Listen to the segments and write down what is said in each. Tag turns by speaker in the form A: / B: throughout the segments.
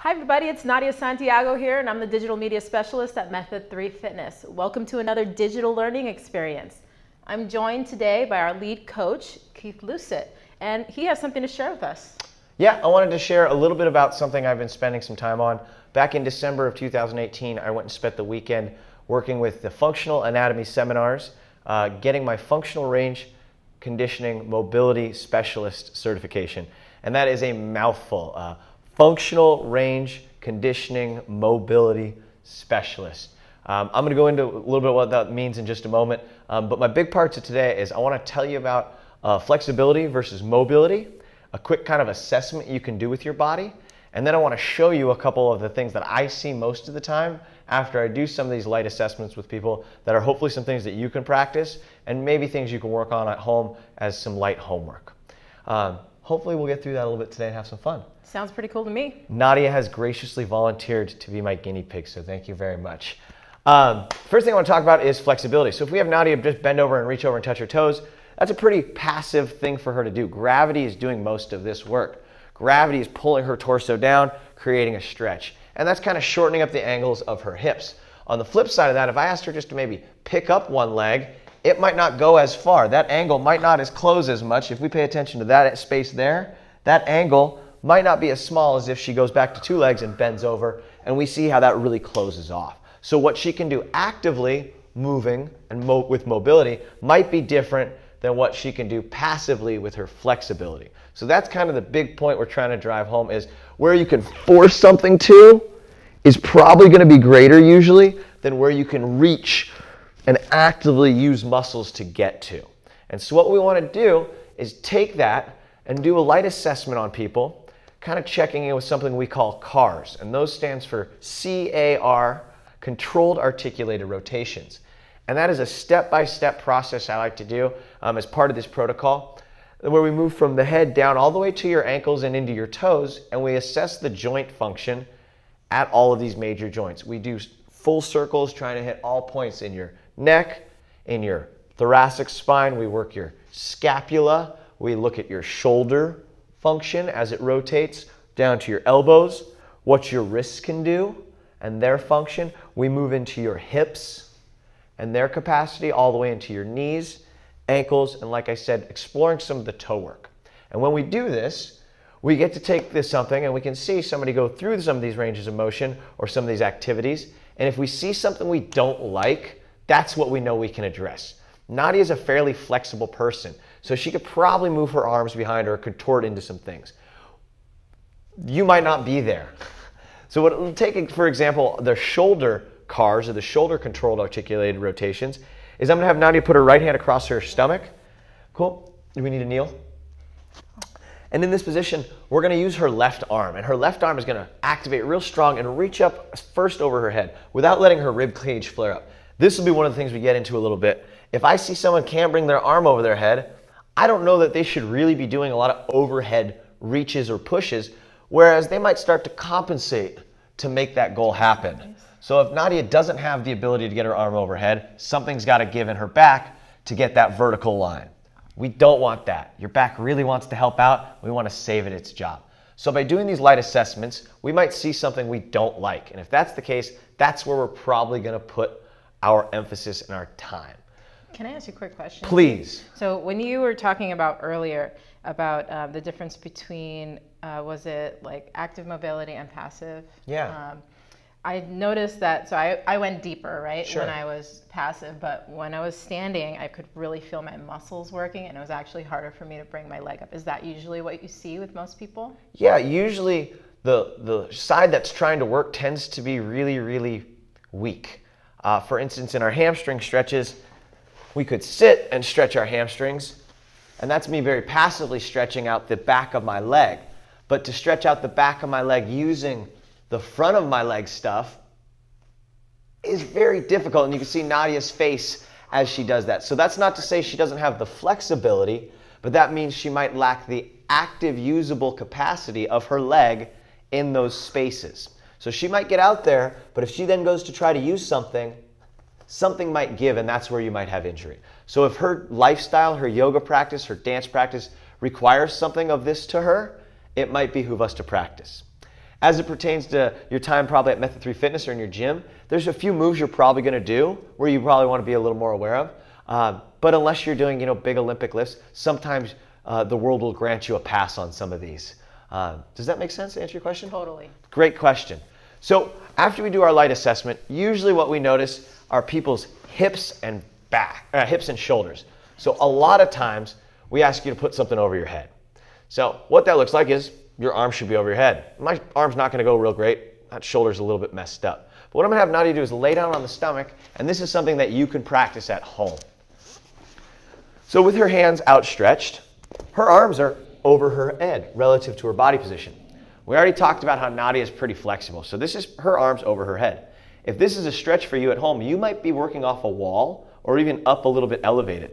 A: Hi everybody, it's Nadia Santiago here, and I'm the digital media specialist at Method 3 Fitness. Welcome to another digital learning experience. I'm joined today by our lead coach, Keith Lucitt, and he has something to share with us.
B: Yeah, I wanted to share a little bit about something I've been spending some time on. Back in December of 2018, I went and spent the weekend working with the functional anatomy seminars, getting my functional range conditioning mobility specialist certification. And that is a mouthful. Functional range conditioning mobility specialist. I'm going to go into a little bit what that means in just a moment. But my big part to today is I want to tell you about flexibility versus mobility, a quick kind of assessment you can do with your body. And then I want to show you a couple of the things that I see most of the time after I do some of these light assessments with people that are hopefully some things that you can practice and maybe things you can work on at home as some light homework. Hopefully we'll get through that a little bit today and have some fun.
A: Sounds pretty cool to me.
B: Nadia has graciously volunteered to be my guinea pig, so thank you very much. First thing I want to talk about is flexibility. So if we have Nadia just bend over and reach over and touch her toes, that's a pretty passive thing for her to do. Gravity is doing most of this work. Gravity is pulling her torso down, creating a stretch. And that's kind of shortening up the angles of her hips. On the flip side of that, if I asked her just to maybe pick up one leg, it might not go as far. That angle might not as close as much. If we pay attention to that space there, that angle might not be as small as if she goes back to two legs and bends over, and we see how that really closes off. So what she can do actively, moving and with mobility, might be different than what she can do passively with her flexibility. So that's kind of the big point we're trying to drive home, is where you can force something to is probably going to be greater usually than where you can reach and actively use muscles to get to. And so what we want to do is take that and do a light assessment on people, kind of checking in with something we call CARs. And those stands for C-A-R, Controlled Articulated Rotations. And that is a step-by-step process I like to do as part of this protocol, where we move from the head down all the way to your ankles and into your toes, and we assess the joint function at all of these major joints. We do full circles trying to hit all points in your neck, in your thoracic spine. We work your scapula. We look at your shoulder function as it rotates down to your elbows, what your wrists can do and their function. We move into your hips and their capacity all the way into your knees, ankles, and like I said, exploring some of the toe work. And when we do this, we get to take this something and we can see somebody go through some of these ranges of motion or some of these activities. And if we see something we don't like, that's what we know we can address. Nadia is a fairly flexible person, so she could probably move her arms behind her or contort into some things. You might not be there. So what it'll take, for example, the shoulder CARs, or the shoulder controlled articulated rotations, is I'm going to have Nadia put her right hand across her stomach. Cool. Do we need to kneel? And in this position, we're going to use her left arm. And her left arm is going to activate real strong and reach up first over her head without letting her rib cage flare up. This will be one of the things we get into a little bit. If I see someone can't bring their arm over their head, I don't know that they should really be doing a lot of overhead reaches or pushes, whereas they might start to compensate to make that goal happen. So if Nadia doesn't have the ability to get her arm overhead, something's got to give in her back to get that vertical line. We don't want that. Your back really wants to help out. We want to save it its job. So by doing these light assessments, we might see something we don't like. And if that's the case, that's where we're probably going to put our emphasis and our time.
A: Can I ask you a quick question?
B: Please.
A: So when you were talking about earlier about the difference between, was it like active mobility and passive?
B: Yeah.
A: I noticed that, so I went deeper, right,
B: Sure.
A: when I was passive, but when I was standing, I could really feel my muscles working, and it was actually harder for me to bring my leg up. Is that usually what you see with most people?
B: Yeah, usually the side that's trying to work tends to be really, really weak. For instance, in our hamstring stretches, we could sit and stretch our hamstrings, and that's me very passively stretching out the back of my leg. But to stretch out the back of my leg using the front of my leg stuff is very difficult, and you can see Nadia's face as she does that. So that's not to say she doesn't have the flexibility, but that means she might lack the active usable capacity of her leg in those spaces. So she might get out there, but if she then goes to try to use something, something might give, and that's where you might have injury. So if her lifestyle, her yoga practice, her dance practice requires something of this to her, it might behoove us to practice. as it pertains to your time probably at Method 3 Fitness or in your gym, there's a few moves you're probably going to do where you probably want to be a little more aware of. But unless you're doing, big Olympic lifts, sometimes the world will grant you a pass on some of these. Does that make sense to answer your question?
A: Totally.
B: Great question. So after we do our light assessment, usually what we notice are people's hips and hips and shoulders. So a lot of times we ask you to put something over your head. So what that looks like is your arm should be over your head. My arm's not going to go real great. That shoulder's a little bit messed up. But what I'm going to have Nadia do is lay down on the stomach, and this is something that you can practice at home. So with her hands outstretched, her arms are over her head relative to her body position. We already talked about how Nadia is pretty flexible. So this is her arms over her head. If this is a stretch for you at home, you might be working off a wall or even up a little bit elevated.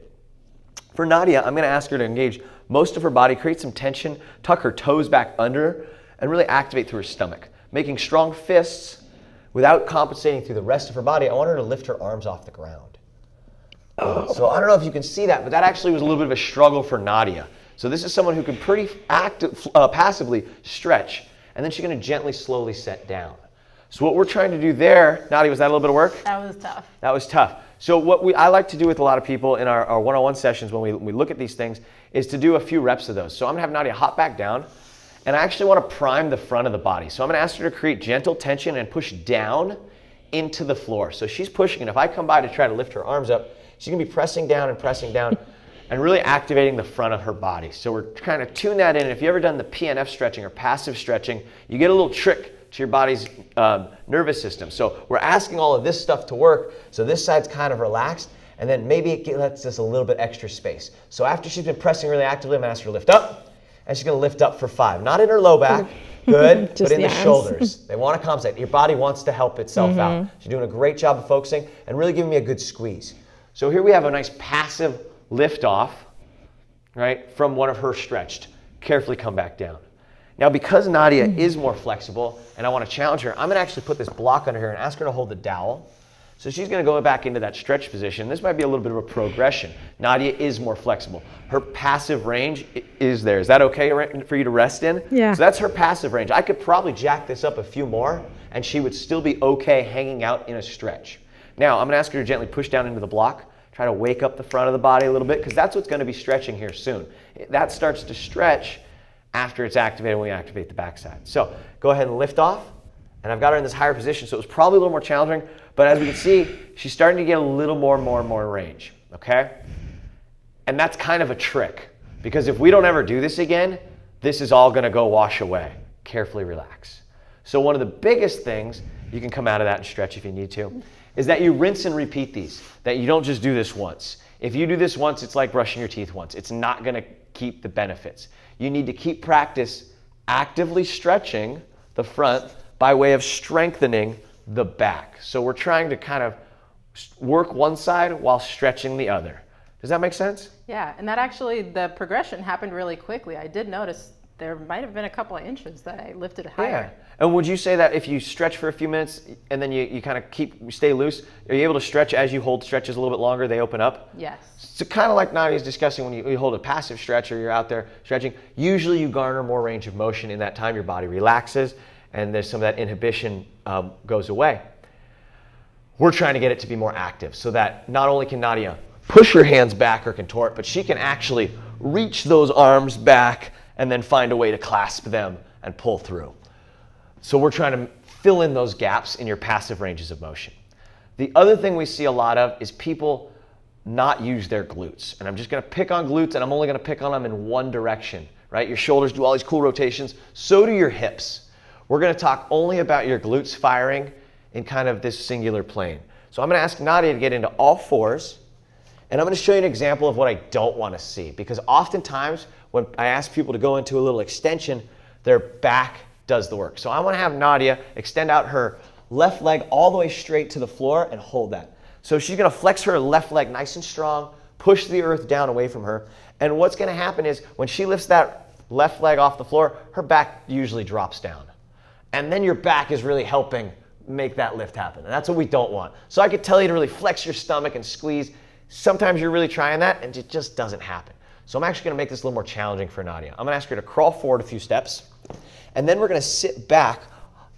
B: For Nadia, I'm going to ask her to engage most of her body, create some tension, tuck her toes back under, and really activate through her stomach. Making strong fists without compensating through the rest of her body. I want her to lift her arms off the ground. So I don't know if you can see that, but that actually was a little bit of a struggle for Nadia. So this is someone who can pretty passively stretch, and then she's going to gently, slowly set down. So what we're trying to do there, Nadia, was that a little bit of work?
A: That was tough.
B: That was tough. So what I like to do with a lot of people in our one-on-one sessions when we look at these things is to do a few reps of those. So I'm going to have Nadia hop back down, and I actually want to prime the front of the body. So I'm going to ask her to create gentle tension and push down into the floor. So she's pushing, and if I come by to try to lift her arms up, she's going to be pressing down and really activating the front of her body. So we're trying to tune that in. And if you've ever done the PNF stretching or passive stretching, you get a little trick to your body's nervous system. So we're asking all of this stuff to work. So this side's kind of relaxed, and then maybe it lets us a little bit extra space. So after she's been pressing really actively, I'm going to ask her to lift up, and she's going to lift up for 5. Not in her low back, good, but in the shoulders. They want to compensate. Your body wants to help itself out. She's doing a great job of focusing and really giving me a good squeeze. So here we have a nice passive lift off, right, from one of her stretched. Carefully come back down. Now, because Nadia is more flexible and I want to challenge her, I'm going to actually put this block under her and ask her to hold the dowel. So she's going to go back into that stretch position. This might be a little bit of a progression. Nadia is more flexible. Her passive range is there. Is that okay for you to rest in?
C: Yeah.
B: So that's her passive range. I could probably jack this up a few more and she would still be okay hanging out in a stretch. Now, I'm going to ask her to gently push down into the block. Try to wake up the front of the body a little bit because that's what's going to be stretching here soon. That starts to stretch after it's activated when we activate the backside. So go ahead and lift off. And I've got her in this higher position, so it was probably a little more challenging. But as we can see, she's starting to get a little more range, okay? And that's kind of a trick because if we don't ever do this again, this is all going to go wash away. Carefully relax. So one of the biggest things, you can come out of that and stretch if you need to, is that you rinse and repeat these, that you don't just do this once. If you do this once, it's like brushing your teeth once. It's not going to keep the benefits. You need to keep practice actively stretching the front by way of strengthening the back. So we're trying to kind of work one side while stretching the other. Does that make sense?
A: Yeah, and that actually, the progression happened really quickly. I did notice there might have been a couple of inches that I lifted higher.
B: Yeah. And would you say that if you stretch for a few minutes and then you kind of stay loose, are you able to stretch as you hold stretches a little bit longer, they open up?
A: Yes.
B: So kind of like Nadia's discussing when you hold a passive stretch or you're out there stretching, usually you garner more range of motion in that time. Your body relaxes and there's some of that inhibition goes away. We're trying to get it to be more active so that not only can Nadia push her hands back or contort, but she can actually reach those arms back and then find a way to clasp them and pull through. So we're trying to fill in those gaps in your passive ranges of motion. The other thing we see a lot of is people not use their glutes. And I'm just going to pick on glutes, and I'm only going to pick on them in one direction, right? Your shoulders do all these cool rotations. So do your hips. We're going to talk only about your glutes firing in kind of this singular plane. So I'm going to ask Nadia to get into all fours, and I'm going to show you an example of what I don't want to see, because oftentimes when I ask people to go into a little extension, their back does the work. So I want to have Nadia extend out her left leg all the way straight to the floor and hold that. So she's going to flex her left leg nice and strong, push the earth down away from her. And what's going to happen is when she lifts that left leg off the floor, her back usually drops down. And then your back is really helping make that lift happen. And that's what we don't want. So I could tell you to really flex your stomach and squeeze. Sometimes you're really trying that and it just doesn't happen. So I'm actually going to make this a little more challenging for Nadia. I'm going to ask her to crawl forward a few steps. And then we're going to sit back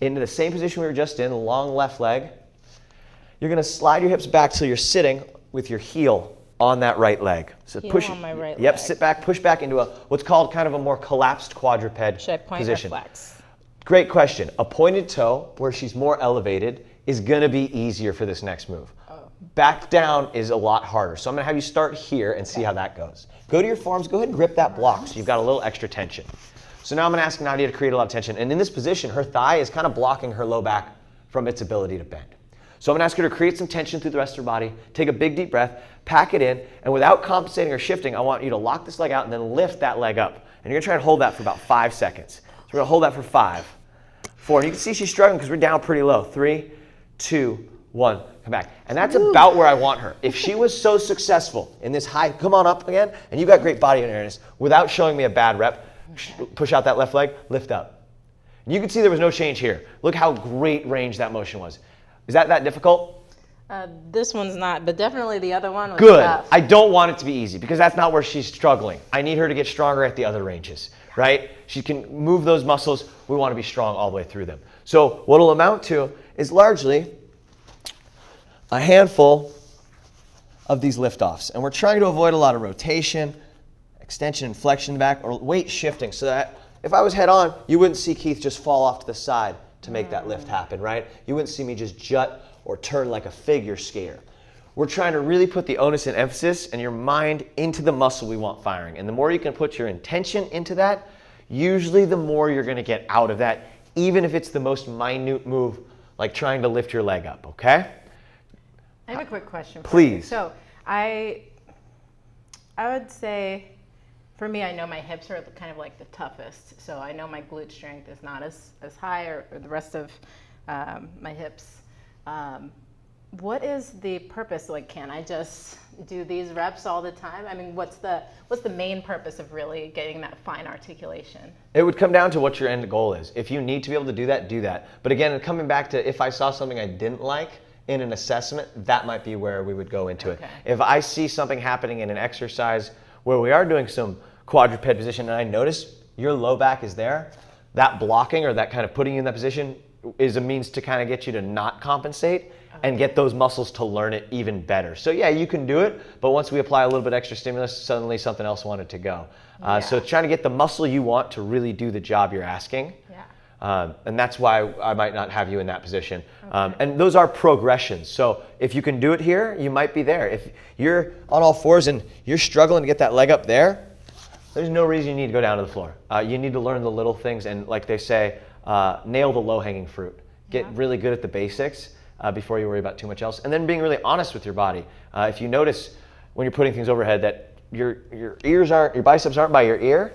B: into the same position we were just in, long left leg. You're going to slide your hips back till you're sitting with your heel on that right leg. So
A: Heel
B: push
A: on my right
B: Yep,
A: leg.
B: sit back, push back into what's called kind of a more collapsed quadruped
A: Should I point
B: position.
A: or flex?
B: Great question. A pointed toe where she's more elevated is going to be easier for this next move. Back down is a lot harder. So I'm going to have you start here and see how that goes. Go to your forearms. Go ahead and grip that block so you've got a little extra tension. So now I'm going to ask Nadia to create a lot of tension. And in this position, her thigh is kind of blocking her low back from its ability to bend. So I'm going to ask her to create some tension through the rest of her body. Take a big deep breath, pack it in, and without compensating or shifting, I want you to lock this leg out and then lift that leg up. And you're going to try and hold that for about 5 seconds. So we're going to hold that for 5, 4. And you can see she's struggling because we're down pretty low. 3, 2, 1. Come back. And that's about where I want her. If she was so successful in this high, come on up again, and you got great body awareness, without showing me a bad rep, push out that left leg, lift up. And you can see there was no change here. Look how great range that motion was. Is that difficult?
A: This one's not, but definitely the other one was
B: Good.
A: tough.
B: I don't want it to be easy because that's not where she's struggling. I need her to get stronger at the other ranges, right? She can move those muscles. We want to be strong all the way through them. So what it'll amount to is largely a handful of these lift-offs. And we're trying to avoid a lot of rotation, extension and flexion back, or weight shifting so that if I was head on, you wouldn't see Keith just fall off to the side to make that lift happen, right? You wouldn't see me just jut or turn like a figure skater. We're trying to really put the onus and emphasis and your mind into the muscle we want firing. And the more you can put your intention into that, usually the more you're going to get out of that, even if it's the most minute move, like trying to lift your leg up, okay?
A: I have a quick question for
B: Please.
A: you. So I would say, for me, I know my hips are kind of like the toughest. So I know my glute strength is not as high, or the rest of my hips. What is the purpose? Like, can I just do these reps all the time? I mean, what's the main purpose of really getting that fine articulation?
B: It would come down to what your end goal is. If you need to be able to do that, do that. But again, coming back to if I saw something I didn't like in an assessment, that might be where we would go into it. If I see something happening in an exercise where we are doing some quadruped position and I notice your low back is there, that blocking or that kind of putting you in that position is a means to kind of get you to not compensate and get those muscles to learn it even better. So yeah, you can do it, but once we apply a little bit extra stimulus, suddenly something else wanted to go. So trying to get the muscle you want to really do the job you're asking. And that's why I might not have you in that position. And those are progressions. So if you can do it here, you might be there. If you're on all fours and you're struggling to get that leg up there, there's no reason you need to go down to the floor. You need to learn the little things and, like they say, nail the low-hanging fruit. Get really good at the basics before you worry about too much else. And then being really honest with your body. If you notice when you're putting things overhead that your biceps aren't by your ear,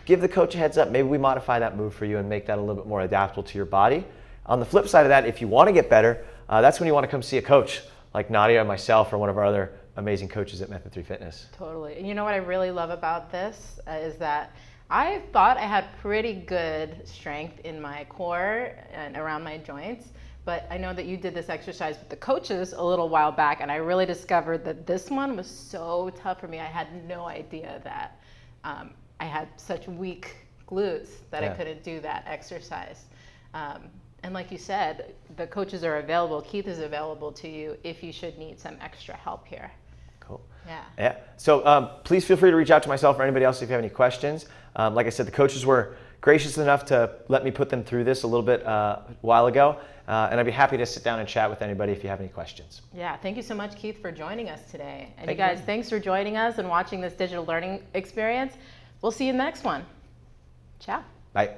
B: give the coach a heads up. Maybe we modify that move for you and make that a little bit more adaptable to your body. On the flip side of that, if you want to get better, that's when you want to come see a coach like Nadia or myself or one of our other amazing coaches at Method 3 Fitness.
A: Totally. And you know what I really love about this is that I thought I had pretty good strength in my core and around my joints, but I know that you did this exercise with the coaches a little while back, and I really discovered that this one was so tough for me. I had no idea that I had such weak glutes that I couldn't do that exercise. And like you said, the coaches are available. Keith is available to you if you should need some extra help here.
B: Cool.
A: Yeah.
B: So please feel free to reach out to myself or anybody else if you have any questions. Like I said, the coaches were gracious enough to let me put them through this a little bit a while ago. And I'd be happy to sit down and chat with anybody if you have any questions.
A: Yeah, thank you so much, Keith, for joining us today. And you guys, thanks for joining us and watching this digital learning experience. We'll see you in the next one. Ciao.
B: Bye.